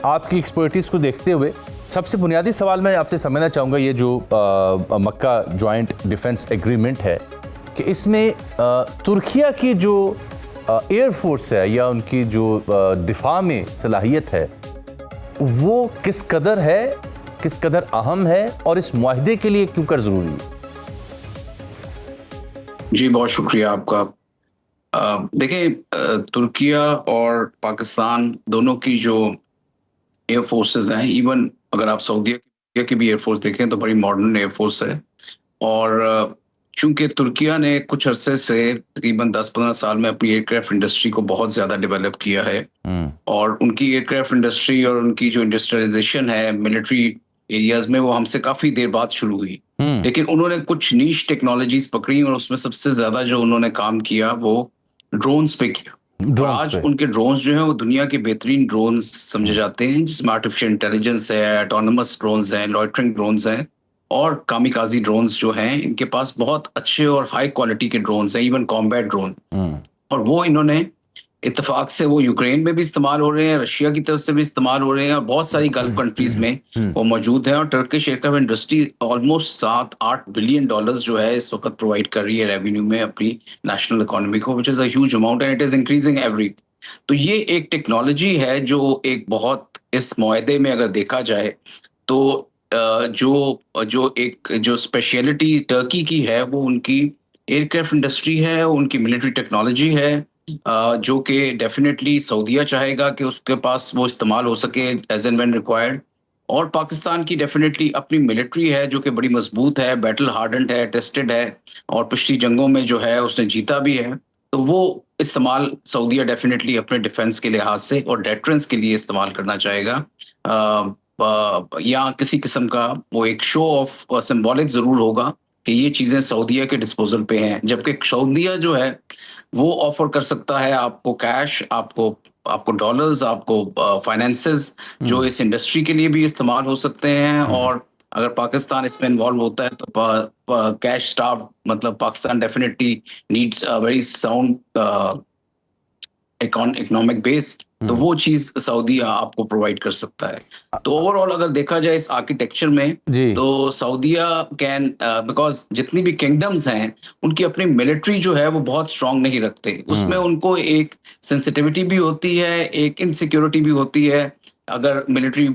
आपकी एक्सपर्टीज़ को देखते हुए सबसे बुनियादी सवाल मैं आपसे समझना चाहूँगा, ये जो मक्का जॉइंट डिफेंस एग्रीमेंट है, कि इसमें तुर्किया की जो एयरफोर्स है या उनकी जो दिफा में सलाहियत है वो किस कदर है, किस कदर अहम है और इस मुआहदे के लिए क्यों कर ज़रूरी है? जी बहुत शुक्रिया आपका। देखिए, तुर्किया और पाकिस्तान दोनों की जो एयर फोर्सेस हैं, इवन अगर आप सऊदीया की भी एयरफोर्स देखें तो बड़ी मॉडर्न एयरफोर्स है। और चूंकि तुर्किया ने कुछ अरसे से तकरीबन 10-15 साल में अपनी एयरक्राफ्ट इंडस्ट्री को बहुत ज़्यादा डेवलप किया है और उनकी एयरक्राफ्ट इंडस्ट्री और उनकी जो इंडस्ट्रियलाइजेशन है मिलिट्री एरियाज में वो हमसे काफ़ी देर बाद शुरू हुई। लेकिन उन्होंने कुछ नीश टेक्नोलॉजीज पकड़ी और उसमें सबसे ज़्यादा जो उन्होंने काम किया वो ड्रोन्स पे किया। और ड्रोन्स आज पे। उनके ड्रोन्स जो हैं वो दुनिया के बेहतरीन ड्रोन्स समझे जाते हैं, जिसमें आर्टिफिशियल इंटेलिजेंस है, ऑटोनमस ड्रोन्स हैं, लॉइटरिंग ड्रोन्स हैं और कामिकाजी ड्रोन्स जो हैं, इनके पास बहुत अच्छे और हाई क्वालिटी के ड्रोन्स हैं, इवन कॉम्बैट ड्रोन। और वो इन्होंने इत्तेफाक से वो यूक्रेन में भी इस्तेमाल हो रहे हैं, रशिया की तरफ से भी इस्तेमाल हो रहे हैं और बहुत सारी गल्फ कंट्रीज में वो मौजूद हैं। और Turkish aircraft industry almost 7-8 billion dollars जो है इस वक्त प्रोवाइड कर रही है रेवेन्यू में अपनी नेशनल इकोनॉमी को, which is a huge amount and it is increasing every. तो ये एक टेक्नोलॉजी है जो एक बहुत इस मुआहदे में अगर देखा जाए तो जो स्पेशलिटी टर्की की है वो उनकी एयरक्राफ्ट इंडस्ट्री है, उनकी मिलिट्री टेक्नोलॉजी है, जो कि डेफिनेटली सऊदीया चाहेगा कि उसके पास वो इस्तेमाल हो सके एज एंड व्हेन रिक्वायर्ड। और पाकिस्तान की डेफिनेटली अपनी मिलिट्री है जो कि बड़ी मजबूत है, बैटल हार्डेंड है, टेस्टेड है और पिछली जंगों में जो है उसने जीता भी है। तो वो इस्तेमाल सऊदीया डेफिनेटली अपने डिफेंस के लिहाज से और डेटरेंस के लिए इस्तेमाल करना चाहेगा। या किसी किस्म का वो एक शो ऑफ सिंबॉलिक जरूर होगा कि ये चीजें सऊदीया के डिस्पोजल पे हैं, जबकि सऊदीया जो है वो ऑफर कर सकता है आपको कैश, आपको आपको डॉलर्स, आपको फाइनेंसेस जो इस इंडस्ट्री के लिए भी इस्तेमाल हो सकते हैं। और अगर पाकिस्तान इसमें इन्वॉल्व होता है तो कैश स्टाफ मतलब Pakistan definitely needs a very sound economic base, तो वो चीज सऊदी आपको प्रोवाइड कर सकता है। तो ओवरऑल अगर देखा जाए इस आर्किटेक्चर में जी। तो सऊदीया कैन, बिकॉज जितनी भी किंगडम्स हैं उनकी अपनी मिलिट्री जो है वो बहुत स्ट्रांग नहीं रखते, उसमें उनको एक सेंसिटिविटी भी होती है, एक इनसिक्योरिटी भी होती है। अगर मिलिट्री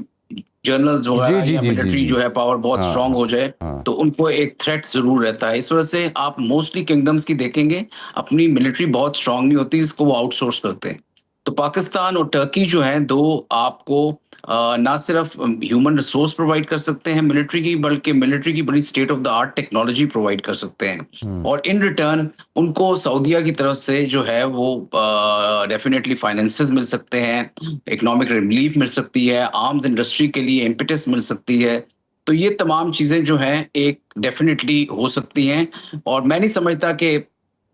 जर्नल्स जी वगैरह जी या जी जी मिलिट्री जी। जो है पावर बहुत हाँ स्ट्रांग हाँ हो जाए हाँ। तो उनको एक थ्रेट जरूर रहता है। इस वजह से आप मोस्टली किंगडम्स की देखेंगे अपनी मिलिट्री बहुत स्ट्रांग नहीं होती, इसको वो आउटसोर्स करते हैं। तो पाकिस्तान और टर्की जो हैं दो आपको ना सिर्फ ह्यूमन रिसोर्स प्रोवाइड कर सकते हैं मिलिट्री की, बल्कि मिलिट्री की बड़ी state of the art technology provide कर सकते हैं। और इन रिटर्न उनको सऊदीया की तरफ से जो है वो डेफिनेटली फाइनेंसेस मिल सकते हैं, इकोनॉमिक रिलीफ मिल सकती है, आर्म्स इंडस्ट्री के लिए इम्पेटस मिल सकती है। तो ये तमाम चीजें जो हैं एक डेफिनेटली हो सकती हैं। और मैं नहीं समझता कि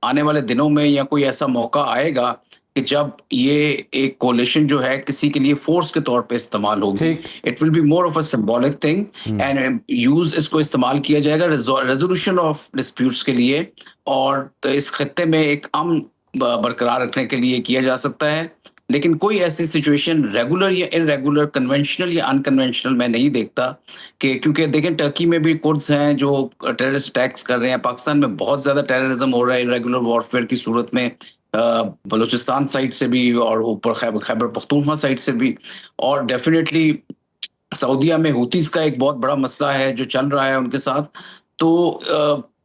आने वाले दिनों में या कोई ऐसा मौका आएगा कि जब ये एक कोलिशन जो है किसी के लिए फोर्स के तौर पे इस्तेमाल होगी। ठीक। It will be more of a symbolic thing and use इसको इस्तेमाल किया जाएगा रेजोल्यूशन ऑफ डिस्प्यूट्स के लिए, और तो इस खत्ते में एक अमन बरकरार रखने के लिए किया जा सकता है। लेकिन कोई ऐसी सिचुएशन रेगुलर या इनरेगुलर, कन्वेंशनल या अनकन्वेंशनल मैं नहीं देखता कि, क्योंकि देखें टर्की में भी कुर्द्स हैं जो टेररिस्ट अटैक्स कर रहे हैं, पाकिस्तान में बहुत ज्यादा टेररिज्म हो रहा है इरेगुलर वॉरफेयर की सूरत में, बलूचिस्तान साइड से भी और ऊपर खैबर पख्तूनख्वा साइड से भी। और डेफिनेटली सऊदीया में हुतीज का एक बहुत बड़ा मसला है जो चल रहा है उनके साथ। तो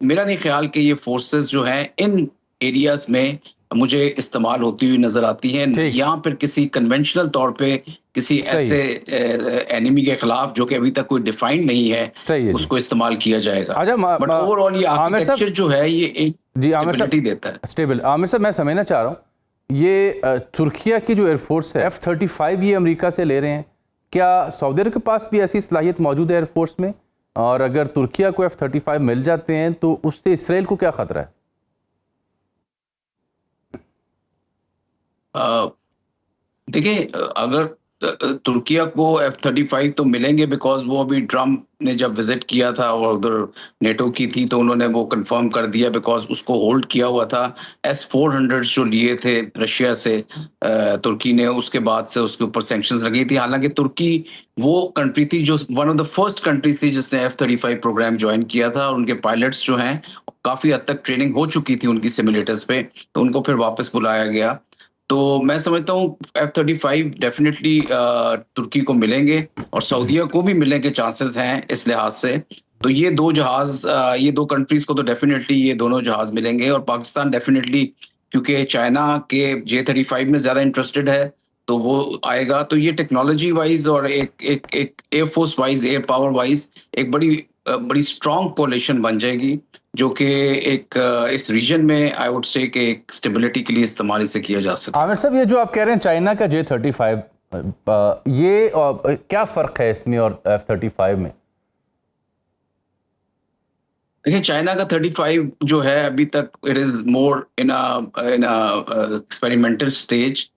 मेरा नहीं ख्याल कि ये फोर्सेस जो हैं इन एरियाज में मुझे इस्तेमाल होती हुई नजर आती हैं, ठीक। या फिर किसी कन्वेंशनल तौर पे किसी सही ऐसे है। एनिमी के खिलाफ जो कि अभी तक कोई डिफाइंड नहीं है सही है जी। उसको इस्तेमाल किया जाएगा। अच्छा बट ओवरऑल ये आमिर साहब। आर्किटेक्चर जो है ये एक जी आमिर स्टेबिलिटी साहब। देता है। स्टेबल। आमिर साहब, मैं समझना चाह रहा हूँ ये तुर्किया की जो एयरफोर्स है F-35 ये अमेरिका से ले रहे हैं, क्या सऊदी अरब के पास भी ऐसी सलाहियत मौजूद है एयरफोर्स में? और अगर तुर्किया को F-35 मिल जाते हैं तो उससे इसराइल को क्या खतरा है? देखिए, अगर तुर्किया को F-35 तो मिलेंगे, बिकॉज वो अभी ट्रम्प ने जब विजिट किया था और उधर नेटो की थी तो उन्होंने वो कंफर्म कर दिया, बिकॉज उसको होल्ड किया हुआ था। S-400 जो लिए थे रशिया से तुर्की ने, उसके बाद से उसके ऊपर सैंक्शंस लगी थी। हालांकि तुर्की वो कंट्री थी जो one of the first countries थी जिसने F-35 प्रोग्राम ज्वाइन किया था, और उनके पायलट्स जो हैं काफी हद तक ट्रेनिंग हो चुकी थी उनकी सिमुलेटर्स पे, तो उनको फिर वापस बुलाया गया। तो मैं समझता हूँ F-35 डेफिनेटली तुर्की को मिलेंगे और सऊदीया को भी मिलने के चांसेस हैं इस लिहाज से। तो ये दो जहाज, ये दो कंट्रीज को तो डेफिनेटली ये दोनों जहाज मिलेंगे, और पाकिस्तान डेफिनेटली, क्योंकि चाइना के J-35 में ज्यादा इंटरेस्टेड है, तो वो आएगा। तो ये टेक्नोलॉजी वाइज और एक air force wise, air power wise एक बड़ी स्ट्रॉन्ग कोalition बन जाएगी, जो कि एक इस रीजन में आई वुड से कि एक स्टेबिलिटी के लिए इस्तेमाल इसे किया जा सकता है। आमिर साहब, ये जो आप कह रहे हैं चाइना का J-35, ये क्या फर्क है इसमें और F-35 में? देखिए, चाइना का 35 जो है अभी तक it is more in experimental stage.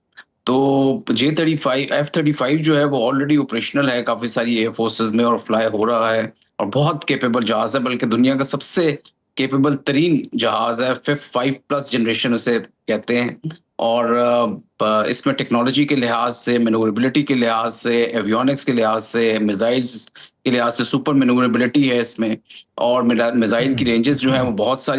तो J-35 F-35 जो है वो ऑलरेडी ऑपरेशनल है काफी सारी एयर फोर्सेस में और फ्लाई हो रहा है, और बहुत केपेबल जहाज है, बल्कि दुनिया का सबसे केपेबल तरीन जहाज है। 5+ जनरेशन उसे कहते हैं। और इसमें टेक्नोलॉजी के लिहाज से, मैन्योरेबिलिटी के लिहाज से, एवियोनिक्स के लिहाज से, मिसाइल्स के लिहाज से सुपर मैन्योरेबिलिटी है इसमें। और मिसाइल की रेंजेस जो है वो बहुत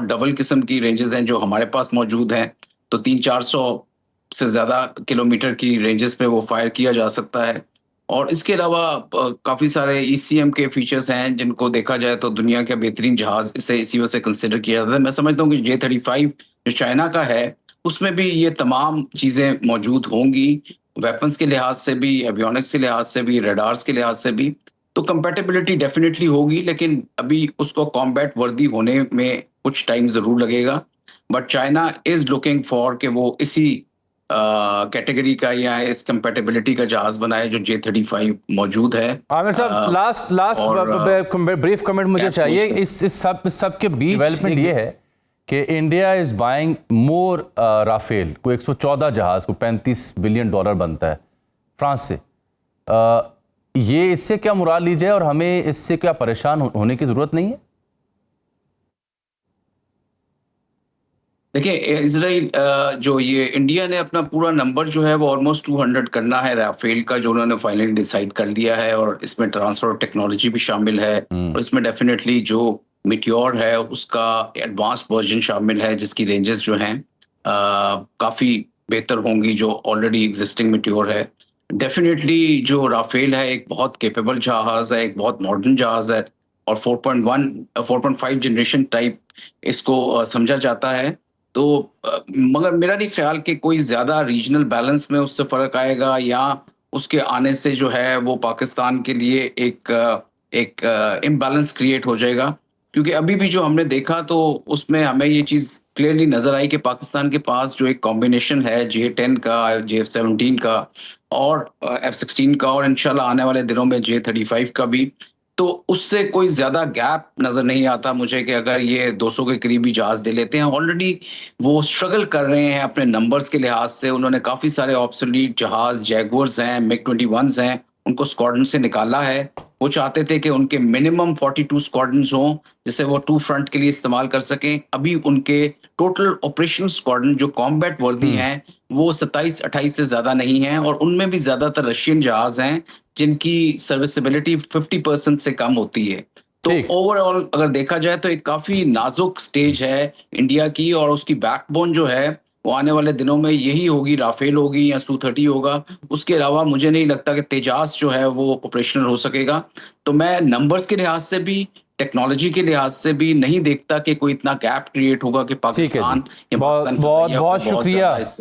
डबल किस्म की रेंजेस हैं जो हमारे पास मौजूद हैं। तो 300-400 से ज्यादा किलोमीटर की रेंजेस पे वो फायर किया जा सकता है। और इसके अलावा काफी सारे ECM के फीचर्स हैं जिनको देखा जाए तो दुनिया का बेहतरीन जहाज इसे इसी वजह से कंसिडर किया जाता है। मैं समझता हूँ कि J-35 जो चाइना का है उसमें भी ये तमाम चीजें मौजूद होंगी, वेपन्स के लिहाज से भी, एवियोनिक्स के लिहाज से भी, रडार्स के लिहाज से भी। तो कंपैटिबिलिटी डेफिनेटली होगी, लेकिन अभी उसको कॉम्बैट वर्दी होने में कुछ टाइम जरूर लगेगा। But China is looking for कि वो इसी कैटेगरी का या इस कंपैटिबिलिटी का जहाज बनाए जो J-35 मौजूद है। आमिर साहब, लास्ट ब्रीफ कमेंट मुझे चाहिए इस सब के बीच। डेवलपमेंट ये है कि India is buying more Rafale को 114 जहाज को $35 बिलियन बनता है फ्रांस से। ये इससे क्या मुराद ली जाए और हमें इससे क्या परेशान होने की जरूरत नहीं है? देखिए, इजराइल जो ये इंडिया ने अपना पूरा नंबर जो है वो ऑलमोस्ट 200 करना है राफेल का, जो उन्होंने फाइनली डिसाइड कर लिया है। और इसमें ट्रांसफर ऑफ टेक्नोलॉजी भी शामिल है, और इसमें डेफिनेटली जो मिट्योर है उसका एडवांस वर्जन शामिल है, जिसकी रेंजेस जो हैं काफ़ी बेहतर होंगी जो ऑलरेडी एग्जिस्टिंग मिट्योर है। डेफिनेटली जो राफेल है एक बहुत केपेबल जहाज है, एक बहुत मॉडर्न जहाज है, और 4.5 जनरेशन टाइप इसको समझा जाता है। तो मगर मेरा नहीं ख्याल कि कोई ज्यादा रीजनल बैलेंस में उससे फर्क आएगा, या उसके आने से जो है वो पाकिस्तान के लिए एक इम्बैलेंस क्रिएट हो जाएगा। क्योंकि अभी भी जो हमने देखा तो उसमें हमें ये चीज क्लियरली नजर आई कि पाकिस्तान के पास जो एक कॉम्बिनेशन है J-10 का, J-17 का और F-16 का, और इंशाल्लाह आने वाले दिनों में J-35 का भी, तो उससे कोई ज्यादा गैप नजर नहीं आता मुझे कि अगर ये 200 के करीबी जहाज ले लेते हैं। ऑलरेडी वो स्ट्रगल कर रहे हैं अपने नंबर्स के लिहाज से। उन्होंने काफी सारे ऑब्सोलीट जहाज, जैगुआर्स हैं, MiG-21s हैं, उनको स्क्वाड्रन से निकाला है। वो चाहते थे कि उनके मिनिमम 42 स्क्वाड्रन्स हों जिसे वो 2 फ्रंट के लिए इस्तेमाल कर सकें। अभी उनके टोटल ऑपरेशन स्क्वाड्रन जो कॉम्बैट वर्दी हैं वो 27-28 से ज्यादा नहीं है, और उनमें भी ज्यादातर रशियन जहाज हैं जिनकी सर्विसेबिलिटी 50% से कम होती है। तो ओवरऑल अगर देखा जाए तो एक काफी नाजुक स्टेज है इंडिया की, और उसकी बैकबोन जो है वो आने वाले दिनों में यही होगी, राफेल होगी या Su-30 होगा। उसके अलावा मुझे नहीं लगता कि तेजास जो है वो ऑपरेशनल हो सकेगा। तो मैं नंबर्स के लिहाज से भी, टेक्नोलॉजी के लिहाज से भी नहीं देखता कि कोई इतना गैप क्रिएट होगा कि पाकिस्तान बहुत शुक्रिया।